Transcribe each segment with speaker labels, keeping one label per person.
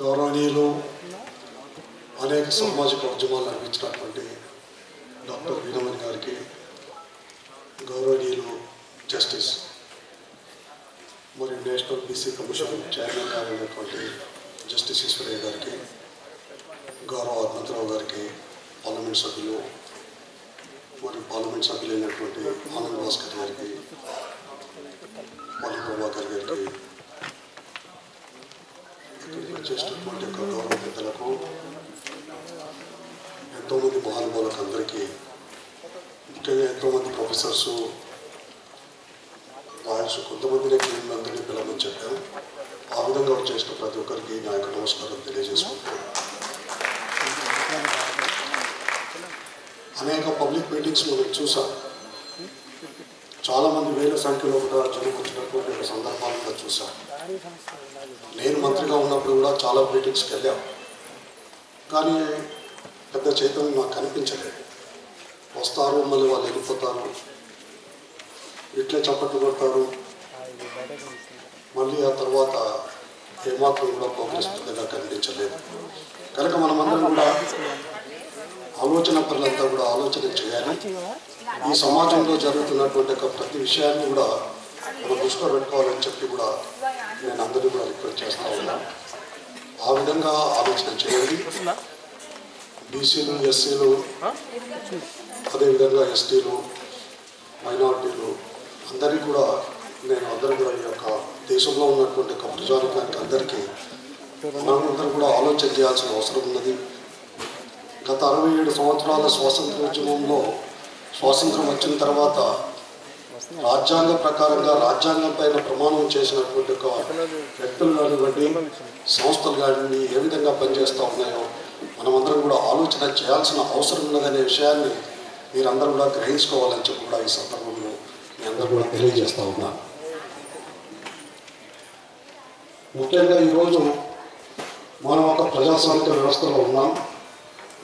Speaker 1: గౌరవనీయులు అనేక సామాజిక ఉద్యమాలు నిర్మించినటువంటి డాక్టర్ వీరమణి గారికి, గౌరవనీయులు జస్టిస్ మరియు నేషనల్ బీసీ కమిషన్ చైర్మన్ గారైనటువంటి జస్టిస్ ఈశ్వరయ్య గారికి, గౌరవ హనుమంతరావు గారికి, పార్లమెంట్ సభ్యులు మరియు పార్లమెంట్ సభ్యులైనటువంటి ఆనంద్ భాస్కర్ గారికి, పల్లి ప్రభాకర్ గారికి, ఇక్కడికి వచ్చేసినటువంటి గౌరవ పెద్దలకు, ఎంతోమంది మహానుభావులకు అందరికీ, ముఖ్యంగా ఎంతోమంది ప్రొఫెసర్సు రాయల్స్ కొంతమందిని అందరినీ పిలవమని చెప్పారు. ఆ విధంగా వచ్చేసిన ప్రతి ఒక్కరికి నా యొక్క నమస్కారం తెలియజేసుకుంటాను. అనేక పబ్లిక్ మీటింగ్స్ మనం చూసాం. చాలామంది వేల సంఖ్యలో కూడా జనం వచ్చినటువంటి సందర్భాలు కూడా చూసాం. నేను మంత్రిగా ఉన్నప్పుడు కూడా చాలా మీటింగ్స్కి వెళ్ళాం, కానీ పెద్ద చైతన్యం నాకు కనిపించలేదు. వస్తారు, మళ్ళీ వాళ్ళు వెళ్ళిపోతారు, ఇట్లే చప్పట్లు కొడతారు, మళ్ళీ ఆ తర్వాత ఏమాత్రం కూడా ప్రోగ్రెస్ పెద్దగా కనిపించలేదు. కనుక మనమందరం కూడా ఆలోచన పనులంతా కూడా ఆలోచన చేయాలి. ఈ సమాజంలో జరుగుతున్నటువంటి ప్రతి విషయాన్ని కూడా మనం దృష్టిలో పెట్టుకోవాలని చెప్పి కూడా నేను అందరినీ కూడా రిక్వెస్ట్ చేస్తూ ఉన్నాను. ఆ విధంగా ఆలోచన చేయండి. బీసీలు, ఎస్సీలు, అదేవిధంగా ఎస్టీలు, మైనారిటీలు అందరికీ కూడా అందరూ కూడా ఈ యొక్క దేశంలో ఉన్నటువంటి ప్రజానికానికి అందరికీ మనందరం కూడా ఆలోచన చేయాల్సిన అవసరం ఉన్నది. గత 67 సంవత్సరాల స్వాతంత్రోద్యమంలో స్వాతంత్రం వచ్చిన తర్వాత రాజ్యాంగ ప్రకారంగా రాజ్యాంగం పైన ప్రమాణం చేసినటువంటి ఒక వ్యక్తులు కానివ్వండి, సంస్థలు కానివ్వండి ఏ విధంగా పనిచేస్తూ ఉన్నాయో మనమందరం కూడా ఆలోచన చేయాల్సిన అవసరం ఉన్నదనే విషయాన్ని మీరందరూ కూడా గ్రహించుకోవాలని చెప్పి కూడా ఈ సందర్భంలో మీ అందరూ కూడా తెలియజేస్తూ ఉన్నాను. ముఖ్యంగా ఈరోజు మనం ఒక ప్రజాస్వామిక వ్యవస్థలో ఉన్నాం.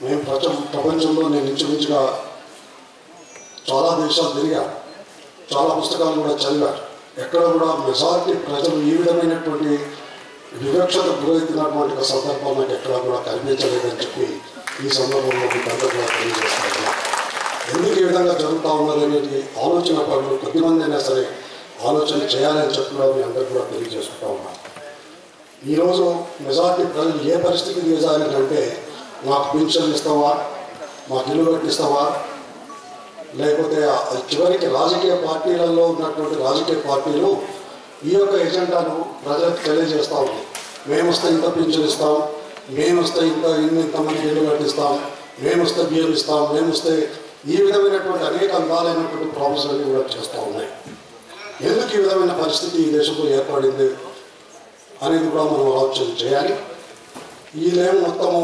Speaker 1: మేము ప్రపంచంలో నేను ఇంచుమించుగా చాలా దేశాలు తిరిగా, చాలా పుస్తకాలు కూడా చదివాను. ఎక్కడ కూడా మెజారిటీ ప్రజలు ఈ విధమైనటువంటి వివక్షత గురవుతున్నటువంటి ఒక సందర్భం నాకు ఎక్కడ కూడా కనిపించలేదని చెప్పి ఈ సందర్భంలో మీకు అందరూ కూడా తెలియజేస్తాను. ఎందుకు ఈ విధంగా జరుగుతూ ఉన్నదనేది ఆలోచన పనులు కొద్దిమంది అయినా సరే ఆలోచన చేయాలని చెప్పి కూడా మీ అందరూ కూడా తెలియజేసుకుంటా ఉన్నాను. ఈరోజు మెజారిటీ ప్రజలు ఏ పరిస్థితికి దిగజారంటే, మాకు పింఛన్లు ఇస్తావా, మాకు ఇల్లు కట్టిస్తావా, లేకపోతే చివరికి రాజకీయ పార్టీలలో ఉన్నటువంటి రాజకీయ పార్టీలు ఈ యొక్క ఎజెండాను ప్రజలకు తెలియజేస్తూ ఉంది. మేము వస్తే ఇంత పింఛన్ ఇస్తాం, మేము వస్తే ఇంతమంది ఇల్లు కట్టిస్తాం, మేము వస్తే బియ్యం ఇస్తాం, మేము వస్తే ఈ విధమైనటువంటి అనేక అందాలైనటువంటి ప్రామిస్ అన్ని కూడా చేస్తూ ఉన్నాయి. ఎందుకు ఈ విధమైన పరిస్థితి ఈ దేశంలో ఏర్పడింది అనేది కూడా మనం ఆలోచన చేయాలి. వీళ్ళేమో మొత్తము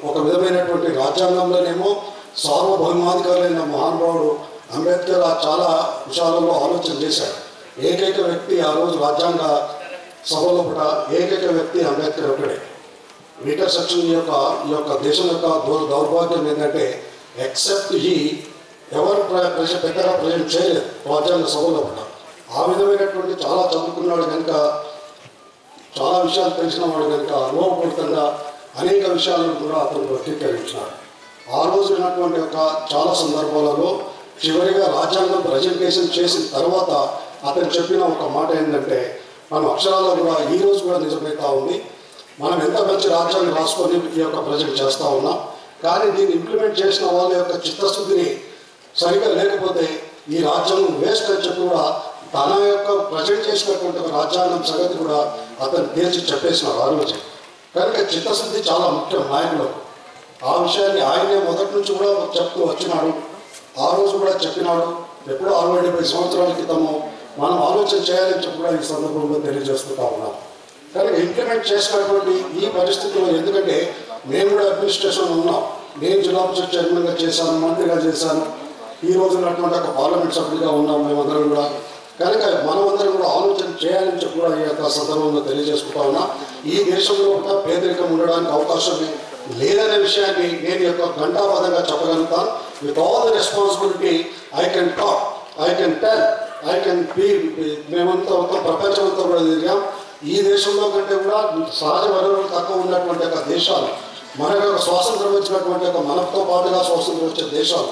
Speaker 1: ఒక విధమైనటువంటి రాజ్యాంగంలోనేమో సార్వభౌమాధికారులైన మహానుభావుడు అంబేద్కర్ చాలా విషయాలలో ఆలోచన చేశారు. ఏకైక వ్యక్తి ఆ రోజు రాజ్యాంగ సభలో కూడా ఏకైక వ్యక్తి అంబేద్కర్ ఒకడే. మీటర్ సెక్షన్ ఈ యొక్క దేశం యొక్క దౌర్భాగ్యం ఏంటంటే, ఎక్సెప్ట్ ఎవరు పెద్దగా ప్రజెంట్ చేయలేదు రాజ్యాంగ సభలో కూడా. ఆ విధమైనటువంటి చాలా చదువుకున్నాడు కనుక, చాలా విషయాలు తెలిసిన వాడు కనుక అనుభవపూరితంగా అనేక విషయాలను కూడా అతను వ్యక్తీకరించినాడు. ఆ రోజు ఉన్నటువంటి చాలా సందర్భాలలో చివరిగా రాజ్యాంగం ప్రజెంటేషన్ చేసిన తర్వాత అతను చెప్పిన ఒక మాట ఏంటంటే, మనం అక్షరాల్లో కూడా ఈ రోజు కూడా నిజమవుతా ఉంది. మనం ఎంత మంచి రాజ్యాంగం రాసుకొని ఈ యొక్క ప్రజెంట్ చేస్తూ ఉన్నాం, కానీ దీన్ని ఇంప్లిమెంట్ చేసిన వాళ్ళ యొక్క చిత్తశుద్ధిని సరిగా లేకపోతే ఈ రాజ్యాంగం వేస్ట్ అని చెప్పి కూడా తన యొక్క ప్రజెంట్ చేసినటువంటి ఒక రాజ్యాంగం సంగతి కూడా అతను తేల్చి చెప్పేసినాడు ఆ రోజు. కనుక చిత్తశుద్ధి చాలా ముఖ్యం నాయకులకు. ఆ విషయాన్ని ఆయనే మొదటి నుంచి కూడా చెప్తూ వచ్చినాడు. ఆ రోజు కూడా చెప్పినాడు. ఎప్పుడో 60-70 సంవత్సరాల క్రితము మనం ఆలోచన చేయాలని చెప్పి కూడా ఈ సందర్భంలో తెలియజేసుకుంటా ఉన్నాం. కనుక ఇంప్లిమెంట్ చేసినటువంటి ఈ పరిస్థితుల్లో, ఎందుకంటే నేను కూడా అడ్మినిస్ట్రేషన్ ఉన్నాం, నేను జిల్లా పరిషత్ చైర్మన్గా చేశాను, మంత్రిగా చేశాను, ఈ రోజు ఉన్నటువంటి ఒక పార్లమెంట్ సభ్యుడిగా ఉన్నాం మేమందరం కూడా. కనుక మనమందరం కూడా ఆలోచన చేయాలని చెప్పి కూడా ఈ యొక్క సందర్భంలో తెలియజేసుకుంటా ఉన్నా. ఈ దేశంలో కూడా పేదరికం ఉండడానికి అవకాశం లేదనే విషయాన్ని నేను యొక్క ఘంటాబద్ధంగా చెప్పగలుగుతాను. With all the responsibility I can talk, I can tell, I can be. మేమంతా ప్రపంచం అంతా కూడా తిరిగాం. ఈ దేశంలో కంటే కూడా సహజ వనరులు తక్కువ ఉన్నటువంటి ఒక దేశాలు, మన యొక్క స్వాతంత్రం వచ్చినటువంటి ఒక మనతో పాటుగా స్వాతంత్రం వచ్చే దేశాలు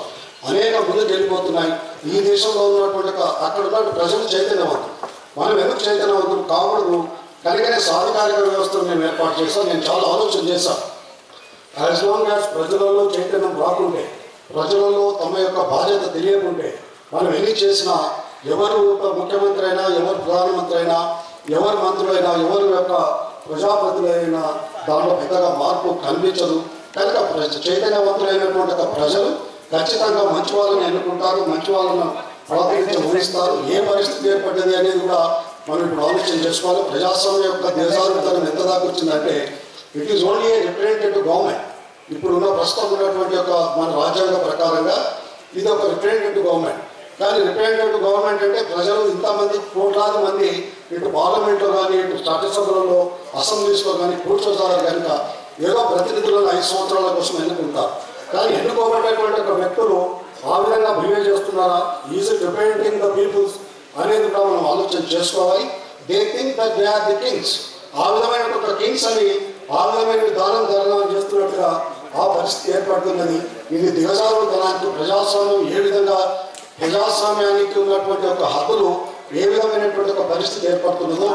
Speaker 1: అనేక ముందుకు వెళ్ళిపోతున్నాయి. ఈ దేశంలో ఉన్నటువంటి అక్కడ ఉన్న ప్రజలు చైతన్యవంతులు. మనం ఎందుకు చైతన్యవంతులు కాకూడదు కనుకనే సాధికారిక వ్యవస్థను మేము ఏర్పాటు చేస్తాం. నేను చాలా ఆలోచన చేశాను. యాజ్ లాంగ్ యాజ్ ప్రజలలో చైతన్యం రాకుంటే, ప్రజలలో తమ యొక్క బాధ్యత తెలియకుంటే, మనం ఎన్ని చేసినా ఎవరు ముఖ్యమంత్రి అయినా, ఎవరు ప్రధానమంత్రి అయినా, ఎవరు మంత్రులైనా, ఎవరి యొక్క ప్రజాప్రతినిధులైనా దాంట్లో పెద్దగా మార్పు కనిపించదు. కనుక చైతన్యవంతులైనటువంటి ప్రజలు ఖచ్చితంగా మంచి వాళ్ళని ఎన్నుకుంటారు, మంచి వాళ్ళను ప్రాతినిధ్యం వహిస్తారు. ఏ పరిస్థితి ఏర్పడ్డది అనేది కూడా మనం ఇప్పుడు ఆలోచన చేసుకోవాలి. ప్రజాస్వామ్యం యొక్క దేశాభివృద్ధి ఎంత దాకా వచ్చిందంటే it is only A representative government. ఇప్పుడున్న ప్రస్తుతం ఉన్నటువంటి యొక్క మన రాజ్యాంగ ప్రకారంగా ఇది ఒక రిప్రజెంటేటివ్ గవర్నమెంట్. కానీ రిప్రజెంటేటివ్ గవర్నమెంట్ అంటే ప్రజలు ఇంతమంది కోట్లాది మంది ఇటు పార్లమెంట్లో కానీ, ఇటు చట్టసభలలో, అసెంబ్లీస్లో కానీ కూర్చోసారు కనుక ఏదో ప్రతినిధులను 5 సంవత్సరాల కోసం ఎన్నుకుంటారు. కానీ ఎన్నుకోబడేటువంటి ఒక వ్యక్తులు ఆ విధంగా బిహేవ్ చేస్తున్నారా, is it representing the peoples అనేది కూడా మనం ఆలోచన చేసుకోవాలి. They think that they are the kings. ఆ విధమైన ఒక కింగ్స్ అని ఆ విధమైన దానం ధర్నాలు చేస్తున్నట్టుగా ఆ పరిస్థితి ఏర్పడుతున్నది. ఇది దిగజారుతనానికి ప్రజాస్వామ్యం ఏ విధంగా, ప్రజాస్వామ్యానికి ఉన్నటువంటి ఒక హక్కులు ఏ విధమైనటువంటి ఒక పరిస్థితి ఏర్పడుతున్నదో